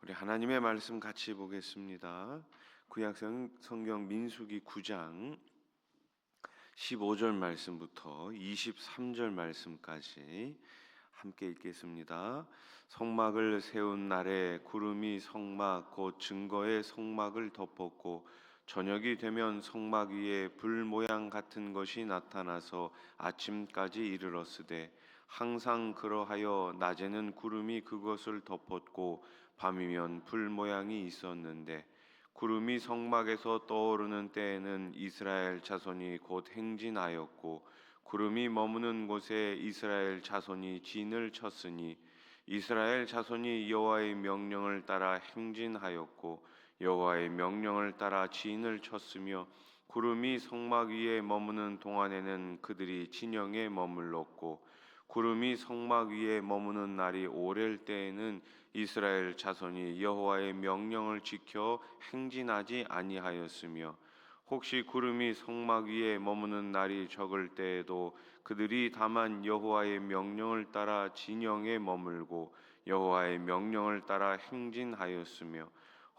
우리 하나님의 말씀 같이 보겠습니다. 구약 성경 민수기 9장 15절 말씀부터 23절 말씀까지 함께 읽겠습니다. 성막을 세운 날에 구름이 성막 곧 증거의 성막을 덮었고 저녁이 되면 성막 위에 불 모양 같은 것이 나타나서 아침까지 이르렀으되 항상 그러하여 낮에는 구름이 그것을 덮었고 밤이면 불 모양이 있었는데 구름이 성막에서 떠오르는 때에는 이스라엘 자손이 곧 행진하였고 구름이 머무는 곳에 이스라엘 자손이 진을 쳤으니 이스라엘 자손이 여호와의 명령을 따라 행진하였고 여호와의 명령을 따라 진을 쳤으며 구름이 성막 위에 머무는 동안에는 그들이 진영에 머물렀고 구름이 성막 위에 머무는 날이 오랠 때에는 이스라엘 자손이 여호와의 명령을 지켜 행진하지 아니하였으며 혹시 구름이 성막 위에 머무는 날이 적을 때에도 그들이 다만 여호와의 명령을 따라 진영에 머물고 여호와의 명령을 따라 행진하였으며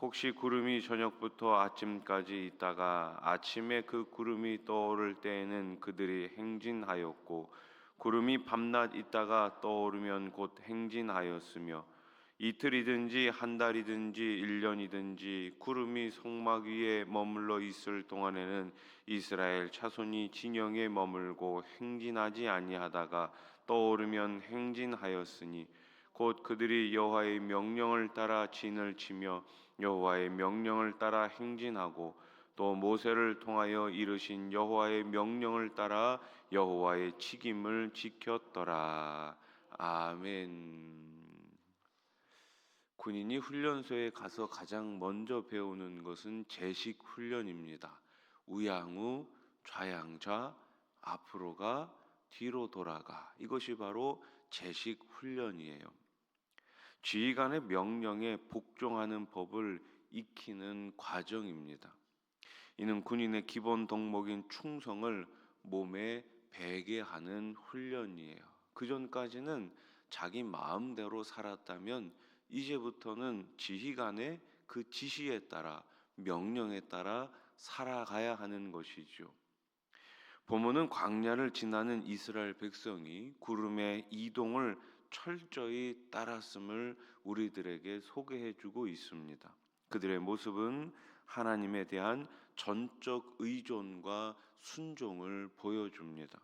혹시 구름이 저녁부터 아침까지 있다가 아침에 그 구름이 떠오를 때에는 그들이 행진하였고 구름이 밤낮 있다가 떠오르면 곧 행진하였으며 이틀이든지 한 달이든지 1년이든지 구름이 성막 위에 머물러 있을 동안에는 이스라엘 자손이 진영에 머물고 행진하지 아니하다가 떠오르면 행진하였으니 곧 그들이 여호와의 명령을 따라 진을 치며 여호와의 명령을 따라 행진하고 또 모세를 통하여 이르신 여호와의 명령을 따라 여호와의 책임을 지켰더라. 아멘. 군인이 훈련소에 가서 가장 먼저 배우는 것은 제식 훈련입니다. 우양우, 좌양좌, 앞으로 가, 뒤로 돌아가. 이것이 바로 제식 훈련이에요. 지휘관의 명령에 복종하는 법을 익히는 과정입니다. 이는 군인의 기본 덕목인 충성을 몸에 배게 하는 훈련이에요. 그 전까지는 자기 마음대로 살았다면 이제부터는 지휘관의 그 지시에 따라 명령에 따라 살아가야 하는 것이죠. 본문은 광야를 지나는 이스라엘 백성이 구름의 이동을 철저히 따랐음을 우리들에게 소개해주고 있습니다. 그들의 모습은 하나님에 대한 전적 의존과 순종을 보여줍니다.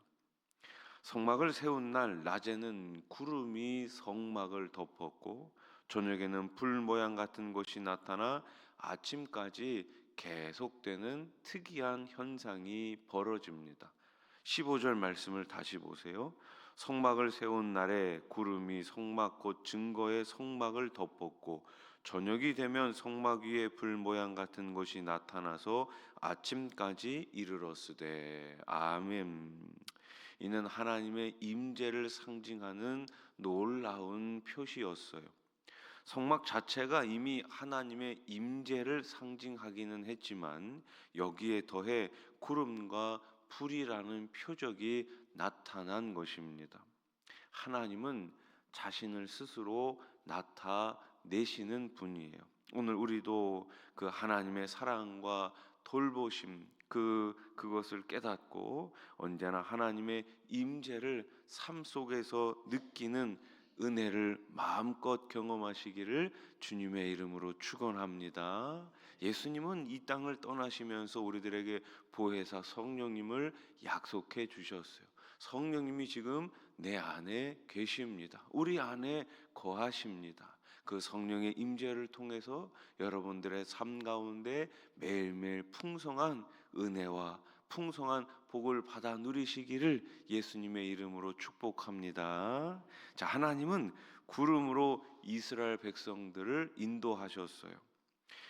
성막을 세운 날 낮에는 구름이 성막을 덮었고 저녁에는 불 모양 같은 것이 나타나 아침까지 계속되는 특이한 현상이 벌어집니다. 15절 말씀을 다시 보세요. 성막을 세운 날에 구름이 성막 곧 증거의 성막을 덮었고 저녁이 되면 성막 위에 불 모양 같은 것이 나타나서 아침까지 이르렀으되. 아멘. 이는 하나님의 임재를 상징하는 놀라운 표시였어요. 성막 자체가 이미 하나님의 임재를 상징하기는 했지만 여기에 더해 구름과 불이라는 표적이 나타난 것입니다. 하나님은 자신을 스스로 나타내시는 분이에요. 오늘 우리도 그 하나님의 사랑과 돌보심 그것을 깨닫고 언제나 하나님의 임재를 삶 속에서 느끼는 은혜를 마음껏 경험하시기를 주님의 이름으로 축원합니다. 예수님은 이 땅을 떠나시면서 우리들에게 보혜사 성령님을 약속해 주셨어요. 성령님이 지금 내 안에 계십니다. 우리 안에 거하십니다. 그 성령의 임재를 통해서 여러분들의 삶 가운데 매일매일 풍성한 은혜와 풍성한 복을 받아 누리시기를 예수님의 이름으로 축복합니다. 자, 하나님은 구름으로 이스라엘 백성들을 인도하셨어요.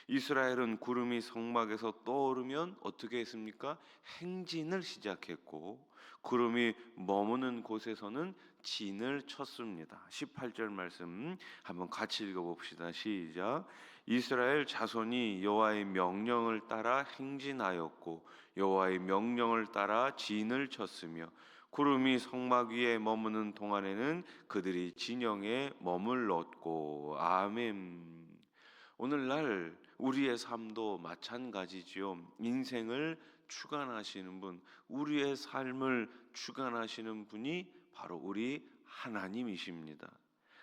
이스라엘은 구름이 성막에서 떠오르면 어떻게 했습니까? 행진을 시작했고 구름이 머무는 곳에서는 진을 쳤습니다. 18절 말씀 한번 같이 읽어봅시다. 시작. 이스라엘 자손이 여호와의 명령을 따라 행진하였고 여호와의 명령을 따라 진을 쳤으며 구름이 성막 위에 머무는 동안에는 그들이 진영에 머물렀고. 아멘. 오늘날 우리의 삶도 마찬가지지요. 인생을 주관하시는 분, 우리의 삶을 주관하시는 분이 바로 우리 하나님이십니다.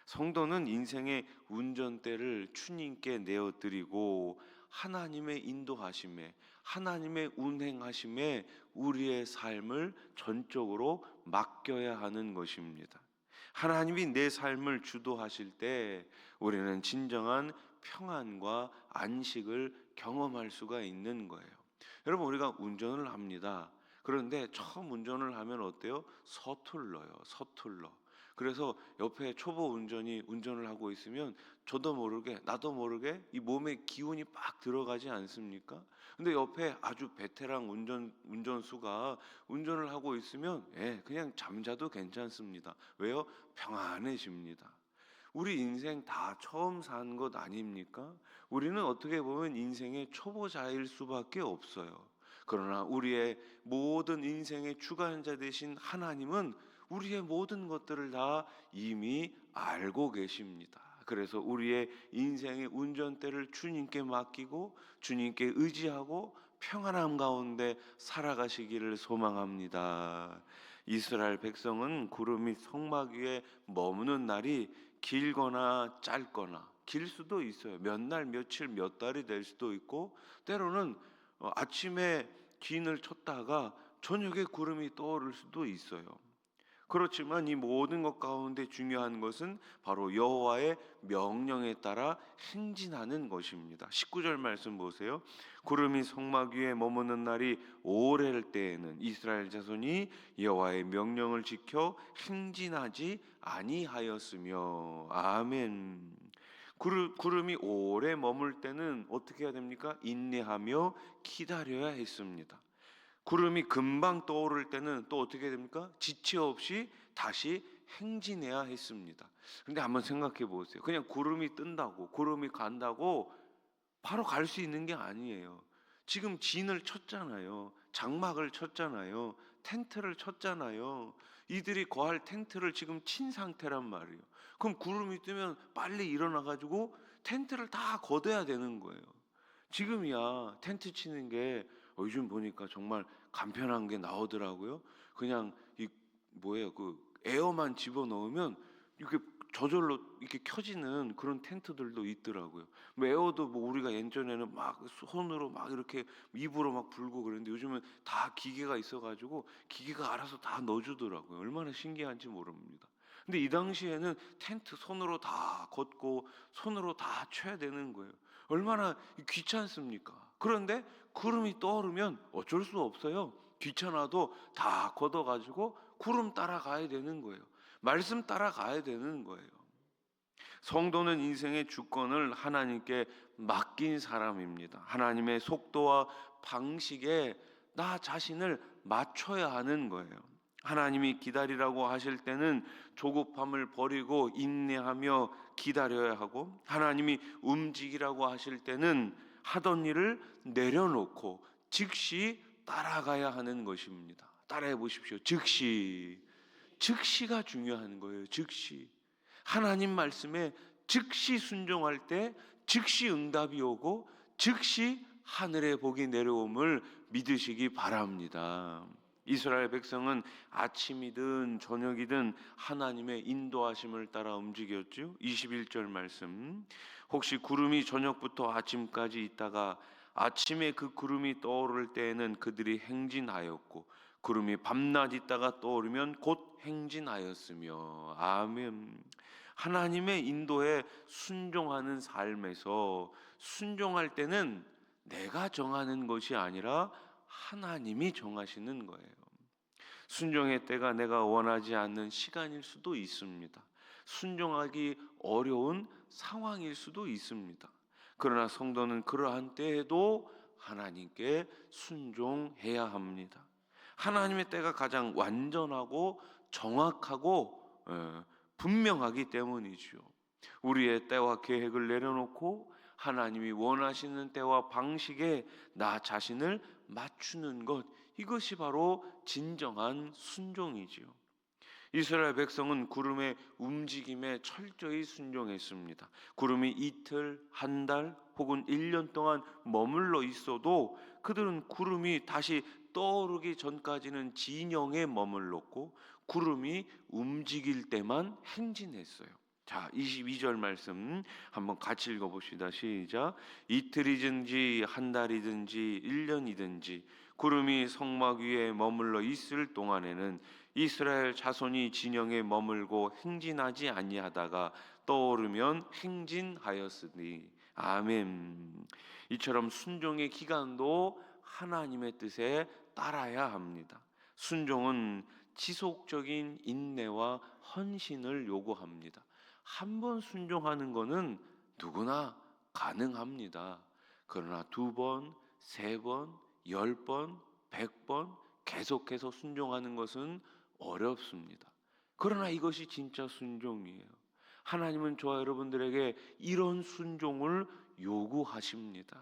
성도는 인생의 운전대를 주님께 내어드리고 하나님의 인도하심에, 하나님의 운행하심에 우리의 삶을 전적으로 맡겨야 하는 것입니다. 하나님이 내 삶을 주도하실 때 우리는 진정한 평안과 안식을 경험할 수가 있는 거예요. 여러분, 우리가 운전을 합니다. 그런데 처음 운전을 하면 어때요? 서툴러. 그래서 옆에 초보 운전이 운전을 하고 있으면 저도 모르게 나도 모르게 이 몸에 기운이 빡 들어가지 않습니까? 근데 옆에 아주 베테랑 운전수가 운전을 하고 있으면 그냥 잠자도 괜찮습니다. 왜요? 평안해집니다. 우리 인생 다 처음 산 것 아닙니까? 우리는 어떻게 보면 인생의 초보자일 수밖에 없어요. 그러나 우리의 모든 인생의 주관자 되신 하나님은 우리의 모든 것들을 다 이미 알고 계십니다. 그래서 우리의 인생의 운전대를 주님께 맡기고 주님께 의지하고 평안함 가운데 살아가시기를 소망합니다. 이스라엘 백성은 구름이 성막 위에 머무는 날이 길거나 짧거나, 길 수도 있어요. 몇 날, 며칠, 몇 달이 될 수도 있고, 때로는 아침에 진을 쳤다가 저녁에 구름이 떠오를 수도 있어요. 그렇지만 이 모든 것 가운데 중요한 것은 바로 여호와의 명령에 따라 행진하는 것입니다. 19절 말씀 보세요. 구름이 성막 위에 머무는 날이 오래일 때에는 이스라엘 자손이 여호와의 명령을 지켜 행진하지 아니하였으며. 아멘. 구름이 오래 머물 때는 어떻게 해야 됩니까? 인내하며 기다려야 했습니다. 구름이 금방 떠오를 때는 또 어떻게 됩니까? 지체 없이 다시 행진해야 했습니다. 근데 한번 생각해 보세요. 그냥 구름이 뜬다고, 구름이 간다고 바로 갈 수 있는 게 아니에요. 지금 진을 쳤잖아요. 장막을 쳤잖아요. 텐트를 쳤잖아요. 이들이 거할 텐트를 지금 친 상태란 말이에요. 그럼 구름이 뜨면 빨리 일어나가지고 텐트를 다 걷어야 되는 거예요. 지금이야 텐트 치는 게 요즘 보니까 정말 간편한 게 나오더라고요. 그냥 이 뭐예요, 그 에어만 집어 넣으면 이렇게 저절로 이렇게 켜지는 그런 텐트들도 있더라고요. 뭐 에어도 뭐 우리가 예전에는 막 손으로 막 이렇게 입으로 막 불고 그랬는데 요즘은 다 기계가 있어가지고 기계가 알아서 다 넣어주더라고요. 얼마나 신기한지 모릅니다. 근데 이 당시에는 텐트 손으로 다 걷고 손으로 다 쳐야 되는 거예요. 얼마나 귀찮습니까? 그런데 구름이 떠오르면 어쩔 수 없어요. 귀찮아도 다 걷어가지고 구름 따라가야 되는 거예요. 말씀 따라가야 되는 거예요. 성도는 인생의 주권을 하나님께 맡긴 사람입니다. 하나님의 속도와 방식에 나 자신을 맞춰야 하는 거예요. 하나님이 기다리라고 하실 때는 조급함을 버리고 인내하며 기다려야 하고, 하나님이 움직이라고 하실 때는 하던 일을 내려놓고 즉시 따라가야 하는 것입니다. 따라해 보십시오. 즉시가 중요한 거예요. 즉시. 하나님 말씀에 즉시 순종할 때 즉시 응답이 오고 즉시 하늘의 복이 내려옴을 믿으시기 바랍니다. 이스라엘 백성은 아침이든 저녁이든 하나님의 인도하심을 따라 움직였죠. 21절 말씀. 혹시 구름이 저녁부터 아침까지 있다가 아침에 그 구름이 떠오를 때에는 그들이 행진하였고 구름이 밤낮 있다가 떠오르면 곧 행진하였으며. 아멘. 하나님의 인도에 순종하는 삶에서 순종할 때는 내가 정하는 것이 아니라 하나님이 정하시는 거예요. 순종의 때가 내가 원하지 않는 시간일 수도 있습니다. 순종하기 어려운 상황일 수도 있습니다. 그러나 성도는 그러한 때에도 하나님께 순종해야 합니다. 하나님의 때가 가장 완전하고 정확하고 분명하기 때문이죠. 우리의 때와 계획을 내려놓고 하나님이 원하시는 때와 방식에 나 자신을 맞추는 것, 이것이 바로 진정한 순종이지요. 이스라엘 백성은 구름의 움직임에 철저히 순종했습니다. 구름이 이틀, 한 달 혹은 1년 동안 머물러 있어도 그들은 구름이 다시 떠오르기 전까지는 진영에 머물렀고 구름이 움직일 때만 행진했어요. 자, 22절 말씀 한번 같이 읽어봅시다. 시작. 이틀이든지 한 달이든지 1년이든지 구름이 성막 위에 머물러 있을 동안에는 이스라엘 자손이 진영에 머물고 행진하지 아니하다가 떠오르면 행진하였으니. 아멘. 이처럼 순종의 기간도 하나님의 뜻에 따라야 합니다. 순종은 지속적인 인내와 헌신을 요구합니다. 한 번 순종하는 것은 누구나 가능합니다. 그러나 2번, 3번, 10번, 100번 계속해서 순종하는 것은 어렵습니다. 그러나 이것이 진짜 순종이에요. 하나님은 저와 여러분들에게 이런 순종을 요구하십니다.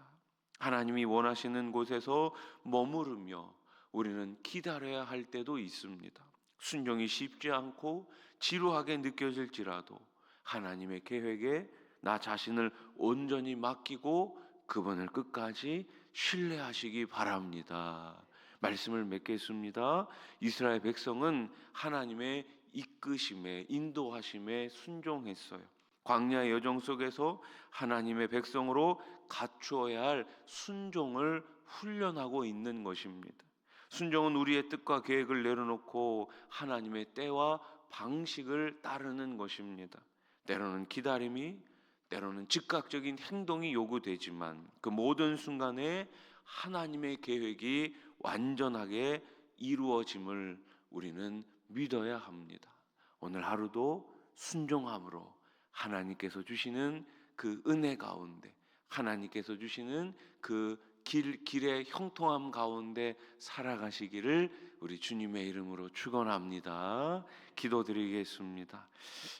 하나님이 원하시는 곳에서 머무르며 우리는 기다려야 할 때도 있습니다. 순종이 쉽지 않고 지루하게 느껴질지라도 하나님의 계획에 나 자신을 온전히 맡기고 그분을 끝까지 신뢰하시기 바랍니다. 말씀을 맺겠습니다. 이스라엘 백성은 하나님의 이끄심에, 인도하심에 순종했어요. 광야의 여정 속에서 하나님의 백성으로 갖추어야 할 순종을 훈련하고 있는 것입니다. 순종은 우리의 뜻과 계획을 내려놓고 하나님의 때와 방식을 따르는 것입니다. 때로는 기다림이, 때로는 즉각적인 행동이 요구되지만 그 모든 순간에 하나님의 계획이 완전하게 이루어짐을 우리는 믿어야 합니다. 오늘 하루도 순종함으로 하나님께서 주시는 그 은혜 가운데, 하나님께서 주시는 그 길의 형통함 가운데 살아가시기를 우리 주님의 이름으로 축원합니다. 기도드리겠습니다.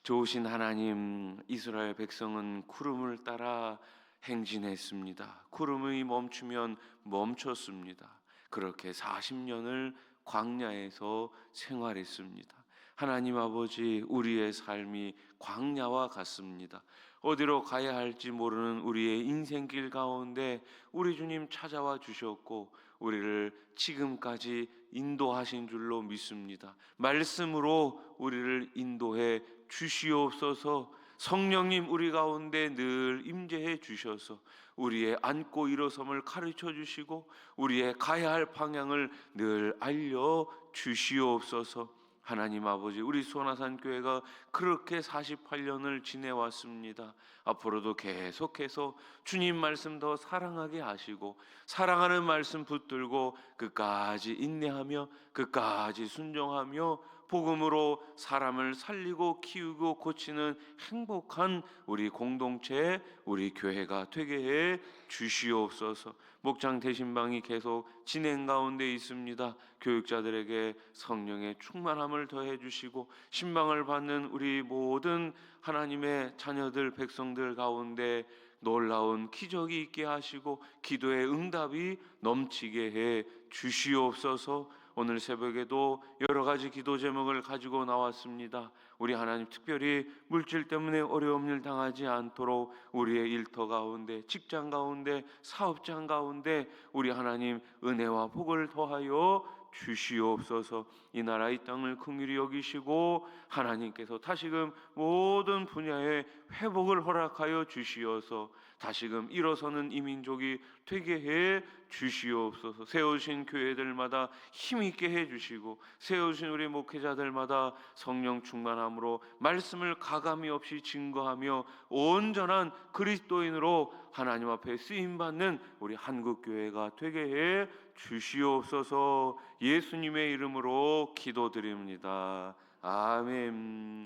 좋으신 하나님, 이스라엘 백성은 구름을 따라 행진했습니다. 구름이 멈추면 멈췄습니다. 그렇게 40년을 광야에서 생활했습니다. 하나님 아버지, 우리의 삶이 광야와 같습니다. 어디로 가야 할지 모르는 우리의 인생길 가운데 우리 주님 찾아와 주셨고 우리를 지금까지 인도하신 줄로 믿습니다. 말씀으로 우리를 인도해 주시옵소서. 성령님 우리 가운데 늘 임재해 주셔서 우리의 앉고 일어섬을 가르쳐 주시고 우리의 가야 할 방향을 늘 알려 주시옵소서. 하나님 아버지, 우리 소나산 교회가 그렇게 48년을 지내왔습니다. 앞으로도 계속해서 주님 말씀 더 사랑하게 하시고 사랑하는 말씀 붙들고 끝까지 인내하며 끝까지 순종하며 복음으로 사람을 살리고 키우고 고치는 행복한 우리 공동체, 우리 교회가 되게 해 주시옵소서. 목장 대신방이 계속 진행 가운데 있습니다. 교육자들에게 성령의 충만함을 더해 주시고 신방을 받는 우리 모든 하나님의 자녀들, 백성들 가운데 놀라운 기적이 있게 하시고 기도의 응답이 넘치게 해 주시옵소서. 오늘 새벽에도 여러 가지 기도 제목을 가지고 나왔습니다. 우리 하나님, 특별히 물질 때문에 어려움 일 당하지 않도록 우리의 일터 가운데, 직장 가운데, 사업장 가운데 우리 하나님 은혜와 복을 더하여 주시옵소서. 이 나라 이 땅을 긍휼히 여기시고 하나님께서 다시금 모든 분야의 회복을 허락하여 주시어서 다시금 일어서는 이 민족이 되게 해 주시옵소서. 세우신 교회들마다 힘있게 해 주시고 세우신 우리 목회자들마다 성령 충만함으로 말씀을 가감이 없이 증거하며 온전한 그리스도인으로 하나님 앞에 쓰임받는 우리 한국교회가 되게 해 주시옵소서. 예수님의 이름으로 기도드립니다. 아멘.